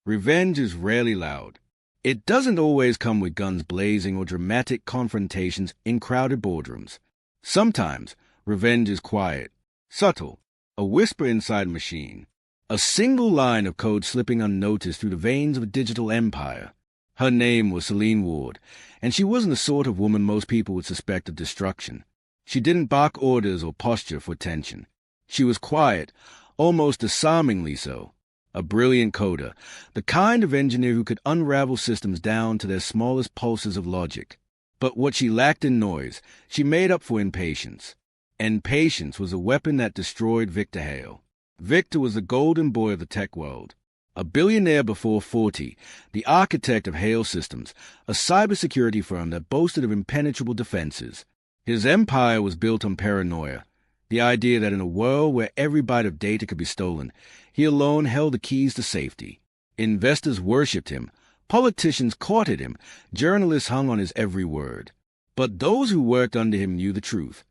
Revenge is rarely loud. It doesn't always come with guns blazing or dramatic confrontations in crowded boardrooms. Sometimes, revenge is quiet, subtle, a whisper inside a machine, a single line of code slipping unnoticed through the veins of a digital empire. Her name was Celine Ward, and she wasn't the sort of woman most people would suspect of destruction. She didn't bark orders or posture for attention. She was quiet, almost disarmingly so. A brilliant coder, the kind of engineer who could unravel systems down to their smallest pulses of logic. But what she lacked in noise, she made up for in patience. And patience was a weapon that destroyed Victor Hale. Victor was the golden boy of the tech world. A billionaire before 40, the architect of Hale Systems, a cybersecurity firm that boasted of impenetrable defenses. His empire was built on paranoia, the idea that in a world where every byte of data could be stolen, he alone held the keys to safety. Investors worshipped him, politicians courted him, journalists hung on his every word. But those who worked under him knew the truth.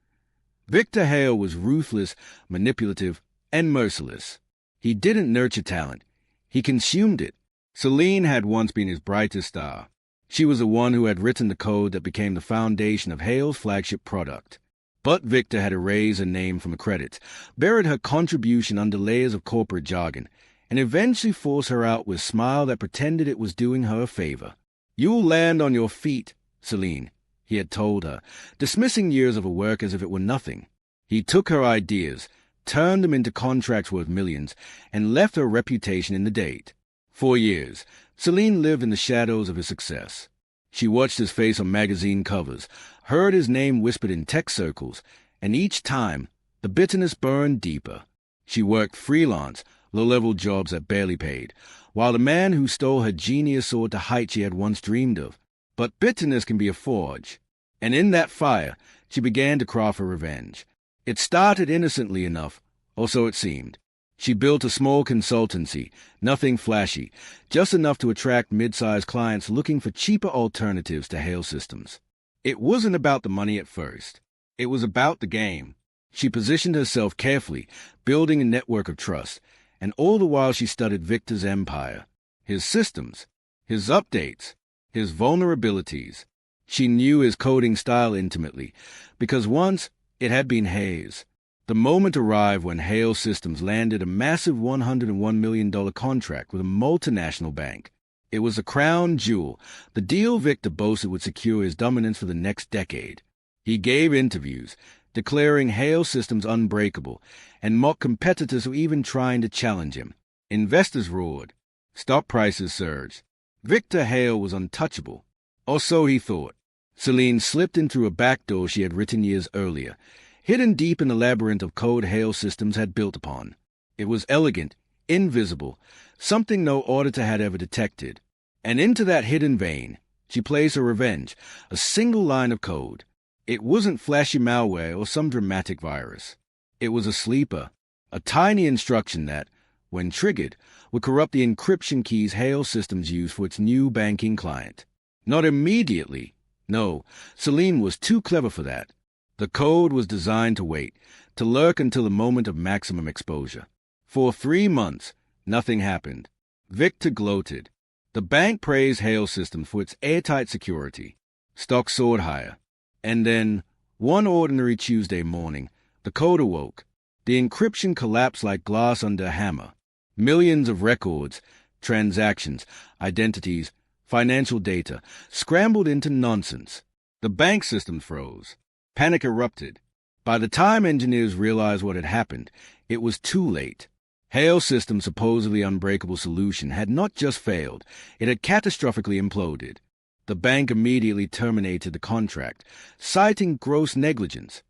Victor Hale was ruthless, manipulative, and merciless. He didn't nurture talent. He consumed it. Celine had once been his brightest star. She was the one who had written the code that became the foundation of Hale's flagship product. But Victor had erased her name from the credits, buried her contribution under layers of corporate jargon, and eventually forced her out with a smile that pretended it was doing her a favor. "You'll land on your feet, Celine," he had told her, dismissing years of her work as if it were nothing. He took her ideas, turned them into contracts worth millions, and left her reputation in the dirt. For years, Celine lived in the shadows of his success. She watched his face on magazine covers, heard his name whispered in tech circles, and each time, the bitterness burned deeper. She worked freelance, low-level jobs that barely paid, while the man who stole her genius soared to heights she had once dreamed of. But bitterness can be a forge, and in that fire, she began to craft her revenge. It started innocently enough, or so it seemed. She built a small consultancy, nothing flashy, just enough to attract mid-sized clients looking for cheaper alternatives to Hale Systems. It wasn't about the money at first. It was about the game. She positioned herself carefully, building a network of trust, and all the while she studied Victor's empire, his systems, his updates, his vulnerabilities. She knew his coding style intimately, because once it had been Hale's. The moment arrived when Hale Systems landed a massive $101 million contract with a multinational bank. It was a crown jewel, the deal Victor boasted would secure his dominance for the next decade. He gave interviews, declaring Hale Systems unbreakable, and mocked competitors who even trying to challenge him. Investors roared. Stock prices surged. Victor Hale was untouchable. Or so he thought. Celine slipped in through a back door she had written years earlier, hidden deep in the labyrinth of code Hale Systems had built upon. It was elegant, invisible, something no auditor had ever detected. And into that hidden vein, she placed her revenge, a single line of code. It wasn't flashy malware or some dramatic virus. It was a sleeper, a tiny instruction that, when triggered, would corrupt the encryption keys Hale Systems used for its new banking client. Not immediately. No, Celine was too clever for that. The code was designed to wait, to lurk until the moment of maximum exposure. For 3 months, nothing happened. Victor gloated. The bank praised Hale Systems for its airtight security. Stock soared higher. And then, one ordinary Tuesday morning, the code awoke. The encryption collapsed like glass under a hammer. Millions of records, transactions, identities, financial data scrambled into nonsense. The bank system froze. Panic erupted. By the time engineers realized what had happened, it was too late. Hale Systems' supposedly unbreakable solution had not just failed, it had catastrophically imploded. The bank immediately terminated the contract, citing gross negligence.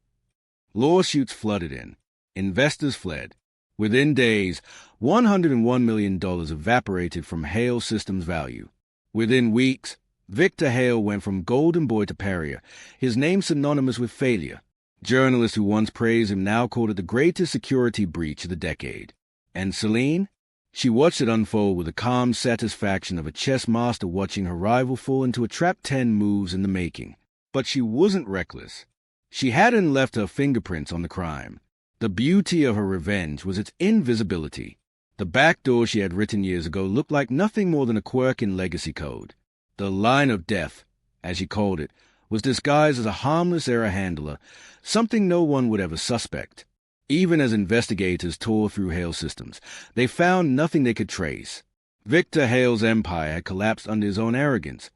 Lawsuits flooded in. Investors fled. Within days, $101 million evaporated from Hale Systems' value. Within weeks, Victor Hale went from golden boy to pariah, his name synonymous with failure. Journalists who once praised him now called it the greatest security breach of the decade. And Celine? She watched it unfold with the calm satisfaction of a chess master watching her rival fall into a trap 10 moves in the making. But she wasn't reckless. She hadn't left her fingerprints on the crime. The beauty of her revenge was its invisibility. The backdoor she had written years ago looked like nothing more than a quirk in legacy code. The line of death, as she called it, was disguised as a harmless error handler, something no one would ever suspect. Even as investigators tore through Hale's systems, they found nothing they could trace. Victor Hale's empire had collapsed under his own arrogance,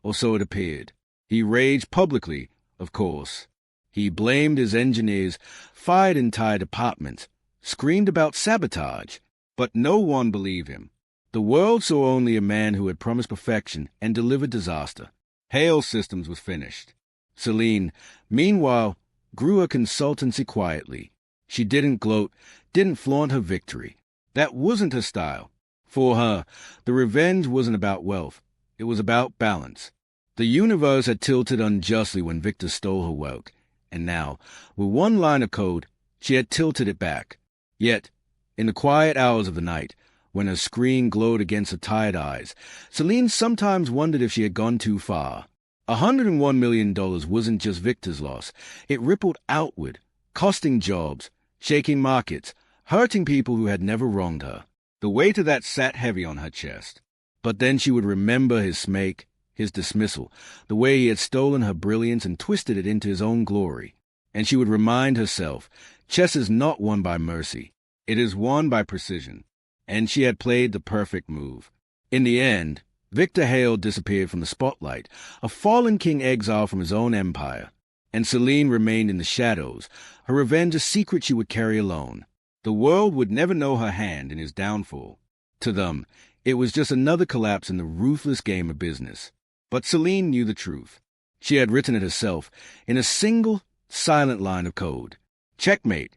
or so it appeared. He raged publicly, of course. He blamed his engineers, fired entire departments, screamed about sabotage, but no one believed him. The world saw only a man who had promised perfection and delivered disaster. Hale's systems was finished. Celine, meanwhile, grew her consultancy quietly. She didn't gloat, didn't flaunt her victory. That wasn't her style. For her, the revenge wasn't about wealth. It was about balance. The universe had tilted unjustly when Victor stole her wealth, and now, with one line of code, she had tilted it back. Yet, in the quiet hours of the night, when her screen glowed against her tired eyes, Celine sometimes wondered if she had gone too far. $101 million wasn't just Victor's loss. It rippled outward, costing jobs, shaking markets, hurting people who had never wronged her. The weight of that sat heavy on her chest. But then she would remember his smake, his dismissal, the way he had stolen her brilliance and twisted it into his own glory. And she would remind herself, chess is not won by mercy. It is won by precision. And she had played the perfect move. In the end, Victor Hale disappeared from the spotlight, a fallen king exiled from his own empire. And Celine remained in the shadows, her revenge a secret she would carry alone. The world would never know her hand in his downfall. To them, it was just another collapse in the ruthless game of business. But Celine knew the truth. She had written it herself, in a single, silent line of code. Checkmate.